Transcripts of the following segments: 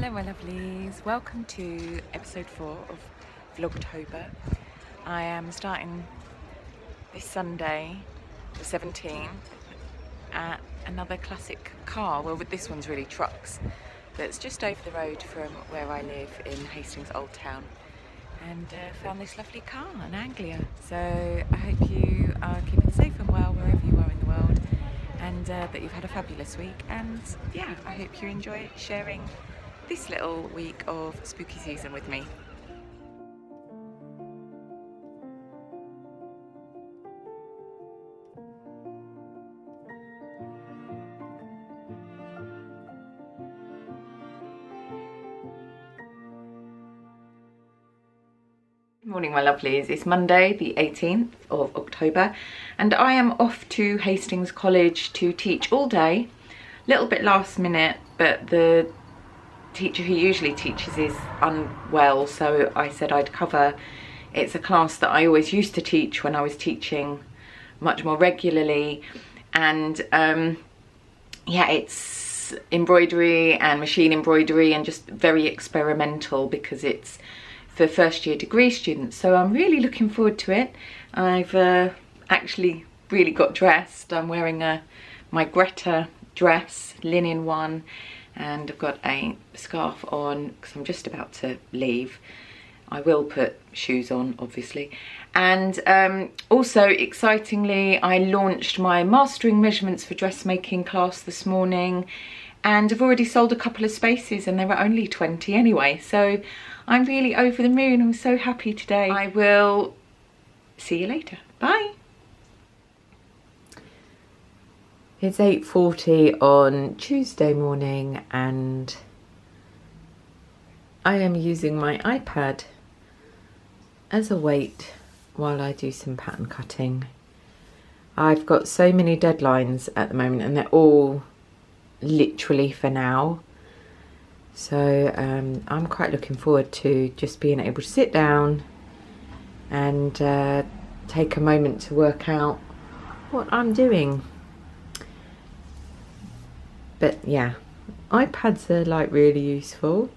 Hello my lovelies, welcome to episode 4 of Vlogtober. I am starting this Sunday, the 17th, at another classic car. Well, this one's really trucks, that's just over the road from where I live in Hastings Old Town, and found this lovely car, an Anglia. So I hope you are keeping safe and well wherever you are in the world, and that you've had a fabulous week, and yeah, I hope you enjoy sharing this little week of spooky season with me. Good morning my lovelies, it's Monday the 18th of October and I am off to Hastings College to teach all day. A little bit last minute, but the teacher who usually teaches is unwell, so I said I'd cover. It's a class that I always used to teach when I was teaching much more regularly, and yeah, it's embroidery and machine embroidery and just very experimental because it's for first year degree students, so I'm really looking forward to it. I've actually really got dressed. I'm wearing my Greta dress, linen one, and I've got a scarf on because I'm just about to leave. I will put shoes on obviously, and also excitingly I launched my mastering measurements for dressmaking class this morning, and I've already sold a couple of spaces and there were only 20 anyway, so I'm really over the moon. I'm so happy today. I will see you later. Bye. It's 8:40 on Tuesday morning and I am using my iPad as a weight while I do some pattern cutting. I've got so many deadlines at the moment and they're all literally for now. So I'm quite looking forward to just being able to sit down and take a moment to work out what I'm doing. But yeah, iPads are like really useful.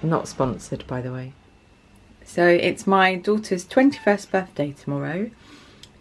Not sponsored, by the way. So it's my daughter's 21st birthday tomorrow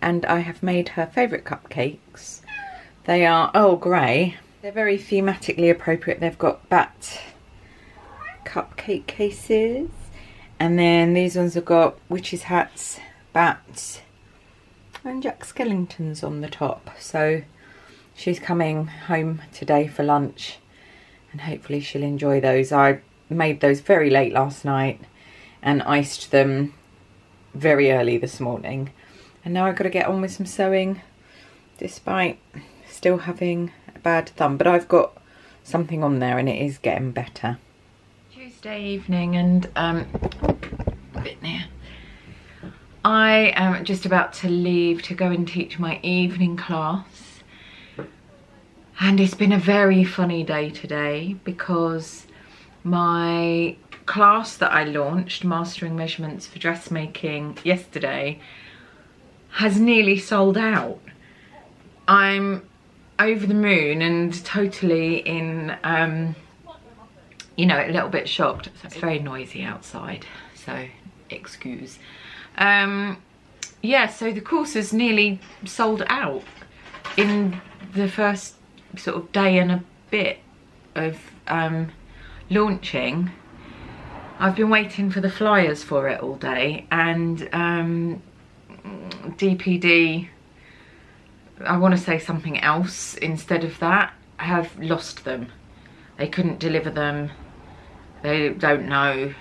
and I have made her favourite cupcakes. They are Earl Grey. They're very thematically appropriate. They've got bat cupcake cases, and then these ones have got witches' hats, bats and Jack Skellingtons on the top. So she's coming home today for lunch and hopefully she'll enjoy those. I made those very late last night and iced them very early this morning, and now I've got to get on with some sewing despite still having a bad thumb, but I've got something on there and it is getting better. Tuesday evening, and a bit near. I am just about to leave to go and teach my evening class, and it's been a very funny day today because my class that I launched, Mastering Measurements for Dressmaking, yesterday has nearly sold out. I'm over the moon and totally in you know, a little bit shocked. It's very noisy outside, so excuse. Yeah, so the course is nearly sold out in the first sort of day and a bit of launching. I've been waiting for the flyers for it all day, and DPD, I want to say something else instead of that, have lost them. They couldn't deliver them. They don't know.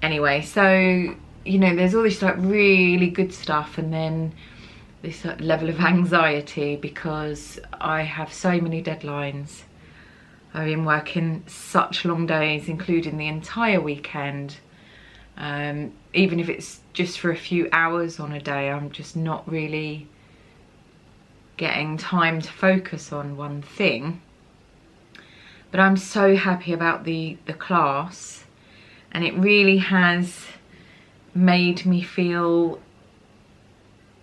Anyway, so, you know, there's all this like really good stuff and then this level of anxiety because I have so many deadlines. I've been working such long days, including the entire weekend. Even if it's just for a few hours on a day, I'm just not really getting time to focus on one thing. But I'm so happy about the class, and it really has made me feel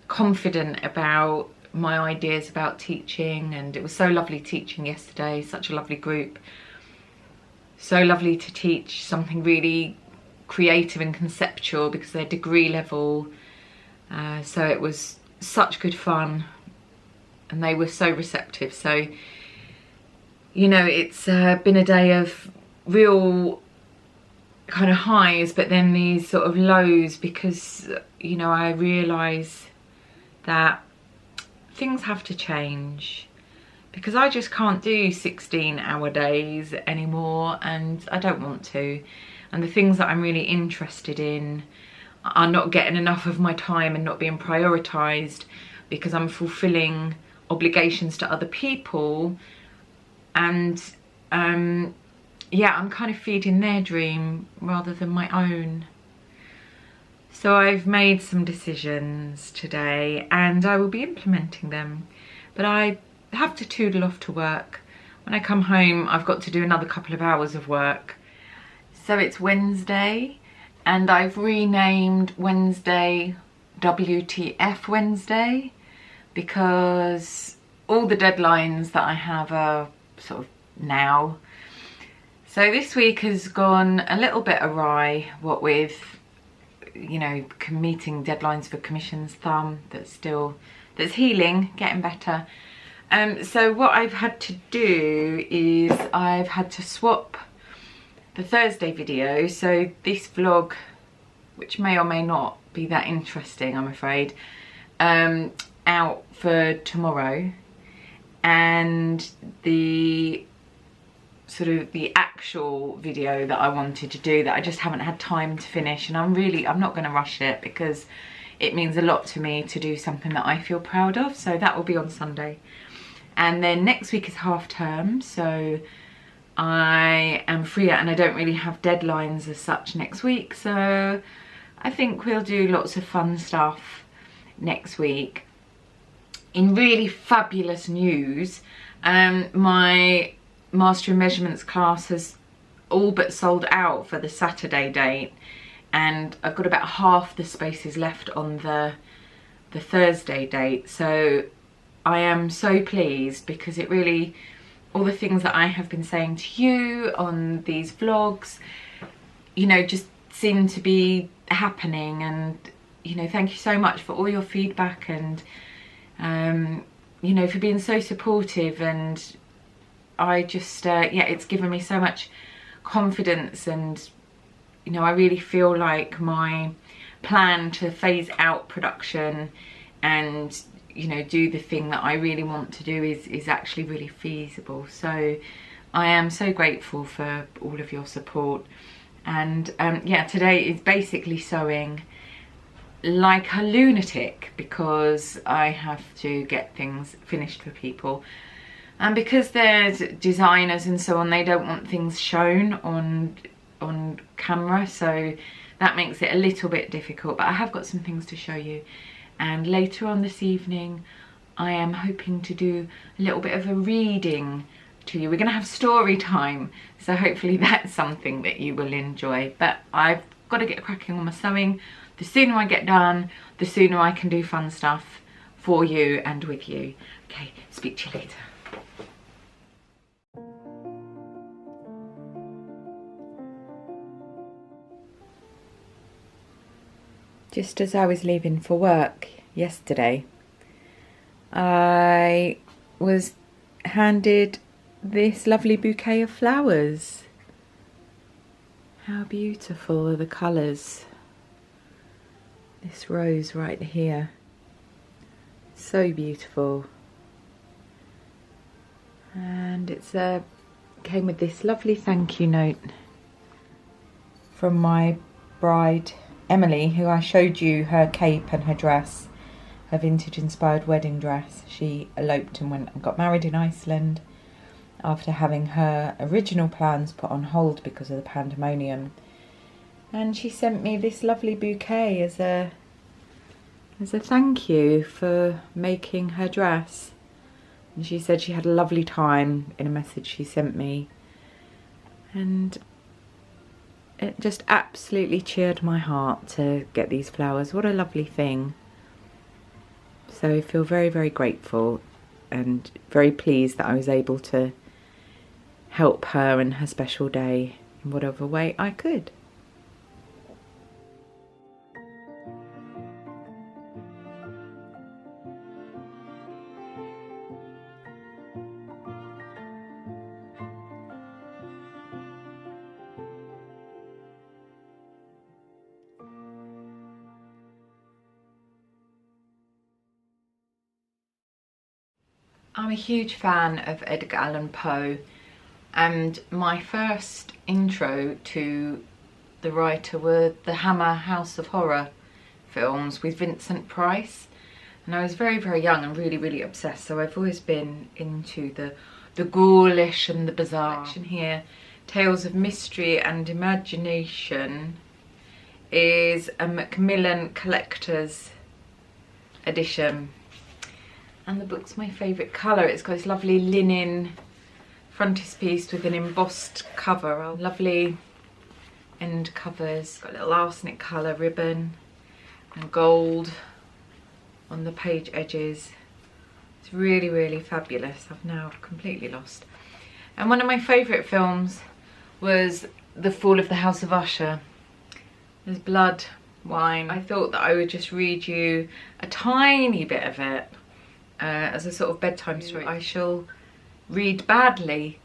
confident about my ideas about teaching, and it was so lovely teaching yesterday, such a lovely group. so lovely to teach something really creative and conceptual because they're degree level. So it was such good fun and they were so receptive. So, you know, it's been a day of real kind of highs, but then these sort of lows because, you know, I realise that things have to change because I just can't do 16-hour days anymore, and I don't want to. And the things that I'm really interested in are not getting enough of my time and not being prioritised because I'm fulfilling obligations to other people. And yeah, I'm kind of feeding their dream rather than my own. So I've made some decisions today and I will be implementing them. But I have to toodle off to work. When I come home, I've got to do another couple of hours of work. So it's Wednesday and I've renamed Wednesday WTF Wednesday because all the deadlines that I have are sort of now. So this week has gone a little bit awry, what with, you know, meeting deadlines for commissions, thumb, that's healing, getting better. So what I've had to do is I've had to swap the Thursday video. So this vlog, which may or may not be that interesting, I'm afraid, out for tomorrow, and the sort of the actual video that I wanted to do that I just haven't had time to finish, and I'm not going to rush it because it means a lot to me to do something that I feel proud of. So that will be on Sunday. And then next week is half term, so I am freer and I don't really have deadlines as such next week. So I think we'll do lots of fun stuff next week. In really fabulous news, my Master in Measurements class has all but sold out for the Saturday date, and I've got about half the spaces left on the Thursday date. So I am so pleased because it really, all the things that I have been saying to you on these vlogs, you know, just seem to be happening. And, you know, thank you so much for all your feedback and, you know, for being so supportive. And I just, yeah, it's given me so much confidence, and, you know, I really feel like my plan to phase out production and, you know, do the thing that I really want to do is actually really feasible. So I am so grateful for all of your support. And yeah, today is basically sewing like a lunatic because I have to get things finished for people. And because there's designers and so on, they don't want things shown on camera, so that makes it a little bit difficult. But I have got some things to show you. And later on this evening, I am hoping to do a little bit of a reading to you. We're going to have story time, so hopefully that's something that you will enjoy. But I've got to get cracking on my sewing. The sooner I get done, the sooner I can do fun stuff for you and with you. Okay, speak to you later. Just as I was leaving for work yesterday, I was handed this lovely bouquet of flowers. How beautiful are the colours. This rose right here, so beautiful. And it's came with this lovely thank you note from my bride Emily, who I showed you her cape and her dress, her vintage inspired wedding dress. She eloped and went and got married in Iceland after having her original plans put on hold because of the pandemonium. And she sent me this lovely bouquet as a thank you for making her dress. And she said she had a lovely time in a message she sent me. And it just absolutely cheered my heart to get these flowers. What a lovely thing. So I feel very, very grateful and very pleased that I was able to help her and her special day in whatever way I could. I'm a huge fan of Edgar Allan Poe, and my first intro to the writer were the Hammer House of Horror films with Vincent Price, and I was very, very young and really, really obsessed, so I've always been into the ghoulish and the bizarre. Section here, Tales of Mystery and Imagination, is a Macmillan Collector's edition. And the book's my favourite colour. It's got this lovely linen frontispiece with an embossed cover. Lovely end covers. Got a little arsenic colour ribbon and gold on the page edges. It's really, really fabulous. I've now completely lost. And one of my favourite films was The Fall of the House of Usher. There's blood, wine. I thought that I would just read you a tiny bit of it. As a sort of bedtime story. I shall read badly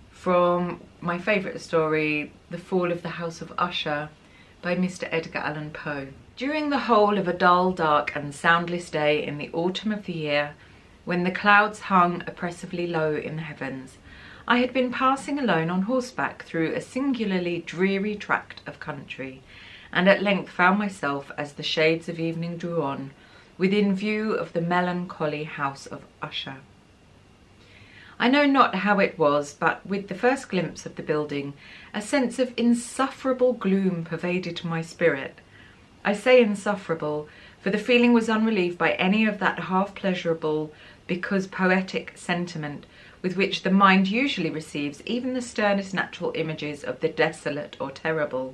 from my favourite story, The Fall of the House of Usher by Mr. Edgar Allan Poe. During the whole of a dull, dark and soundless day in the autumn of the year, when the clouds hung oppressively low in the heavens, I had been passing alone on horseback through a singularly dreary tract of country, and at length found myself, as the shades of evening drew on, within view of the melancholy house of Usher. I know not how it was, but with the first glimpse of the building, a sense of insufferable gloom pervaded my spirit. I say insufferable, for the feeling was unrelieved by any of that half-pleasurable, because poetic sentiment with which the mind usually receives even the sternest natural images of the desolate or terrible.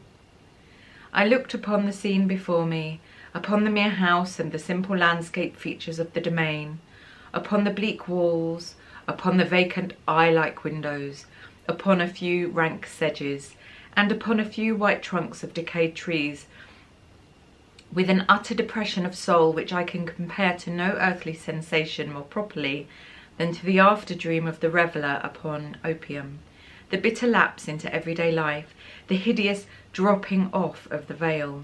I looked upon the scene before me, upon the mere house and the simple landscape features of the domain, upon the bleak walls, upon the vacant eye-like windows, upon a few rank sedges, and upon a few white trunks of decayed trees, with an utter depression of soul which I can compare to no earthly sensation more properly than to the after-dream of the reveller upon opium, the bitter lapse into everyday life, the hideous dropping off of the veil.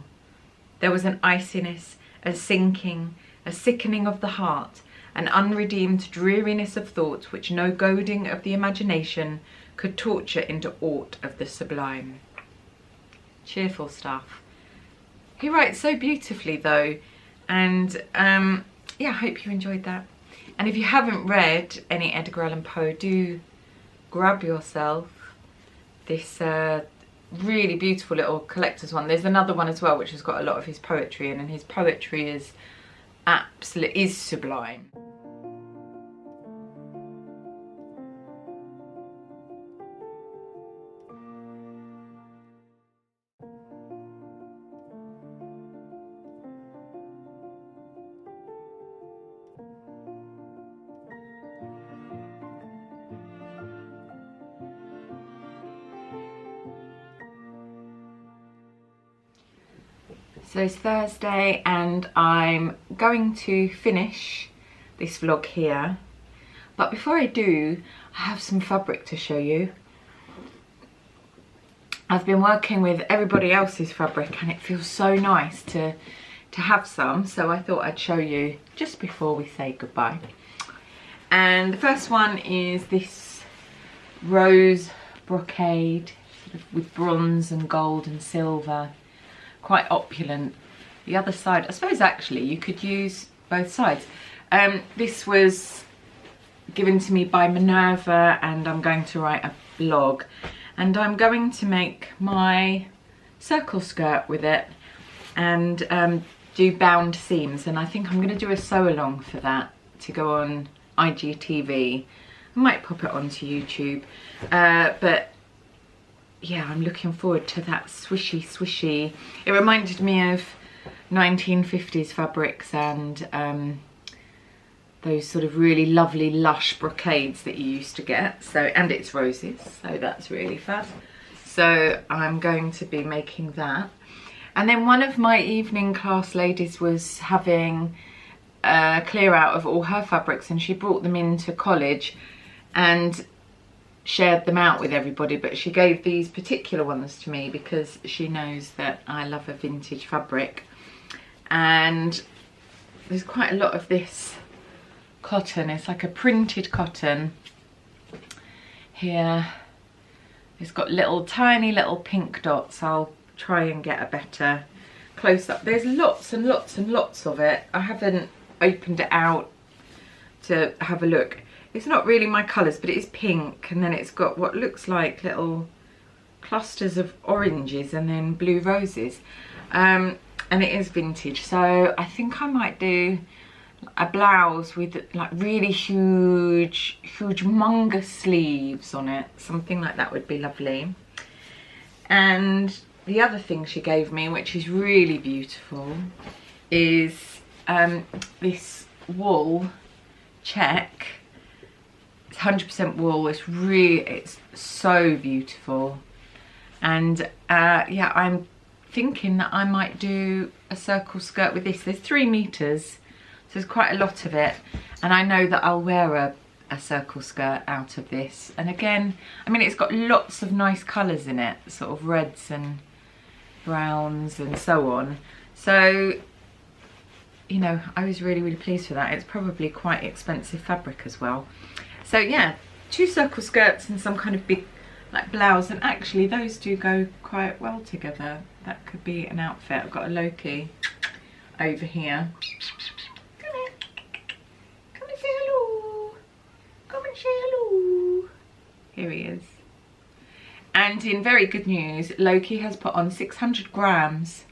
There was an iciness, a sinking, a sickening of the heart, an unredeemed dreariness of thought which no goading of the imagination could torture into aught of the sublime. Cheerful stuff. He writes so beautifully though, and yeah, I hope you enjoyed that. And if you haven't read any Edgar Allan Poe, do grab yourself this really beautiful little collector's one. There's another one as well which has got a lot of his poetry in, and his poetry is absolutely sublime. So it's Thursday and I'm going to finish this vlog here, but before I do, I have some fabric to show you. I've been working with everybody else's fabric and it feels so nice to have some, so I thought I'd show you just before we say goodbye. And the first one is this rose brocade with bronze and gold and silver. Quite opulent. The other side, I suppose actually you could use both sides. This was given to me by Minerva and I'm going to write a blog, and I'm going to make my circle skirt with it and do bound seams, and I think I'm going to do a sew along for that to go on IGTV. I might pop it onto YouTube, but yeah, I'm looking forward to that swishy. It reminded me of 1950s fabrics and those sort of really lovely lush brocades that you used to get. So, and it's roses, so that's really fun. So I'm going to be making that. And then one of my evening class ladies was having a clear out of all her fabrics, and she brought them into college and shared them out with everybody, but she gave these particular ones to me because she knows that I love a vintage fabric. And there's quite a lot of this cotton. It's like a printed cotton here. It's got little tiny little pink dots. I'll try and get a better close up. There's lots and lots and lots of it. I haven't opened it out to have a look. It's not really my colours, but it is pink, and then it's got what looks like little clusters of oranges and then blue roses. And it is vintage, so I think I might do a blouse with like really huge humongous sleeves on it. Something like that would be lovely. And the other thing she gave me, which is really beautiful, is this wool check. It's 100% wool. It's so beautiful. And yeah, I'm thinking that I might do a circle skirt with this. There's 3 meters, so there's quite a lot of it, and I know that I'll wear a circle skirt out of this. And again, I mean, it's got lots of nice colours in it, sort of reds and browns and so on. So, you know, I was really pleased with that. It's probably quite expensive fabric as well. So yeah, 2 circle skirts and some kind of big like blouse, and actually those do go quite well together. That could be an outfit. I've got a Loki over here. Come here. Come and say hello. Come and say hello. Here he is. And in very good news, Loki has put on 600 grams.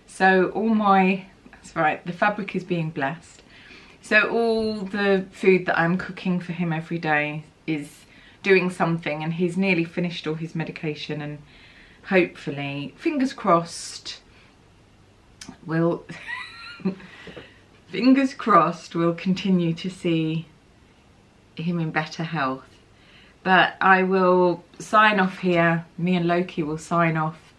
So all my, that's right, the fabric is being blessed. So all the food that I'm cooking for him every day is doing something, and he's nearly finished all his medication, and hopefully, fingers crossed, we'll fingers crossed we'll continue to see him in better health. But I will sign off here. Me and Loki will sign off,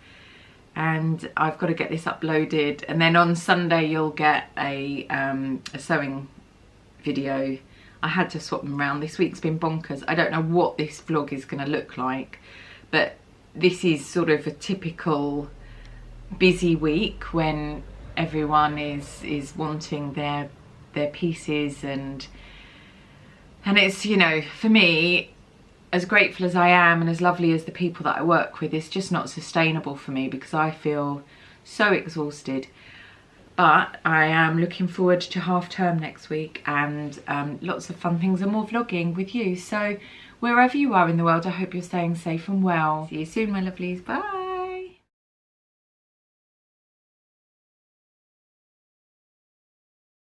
and I've got to get this uploaded, and then on Sunday you'll get a sewing video. I had to swap them around. This week's been bonkers. I don't know what this vlog is going to look like, but this is sort of a typical busy week when everyone is wanting their pieces, and it's, you know, for me, as grateful as I am and as lovely as the people that I work with, it's just not sustainable for me because I feel so exhausted. But I am looking forward to half term next week, and lots of fun things and more vlogging with you. So wherever you are in the world, I hope you're staying safe and well. See you soon, my lovelies. Bye.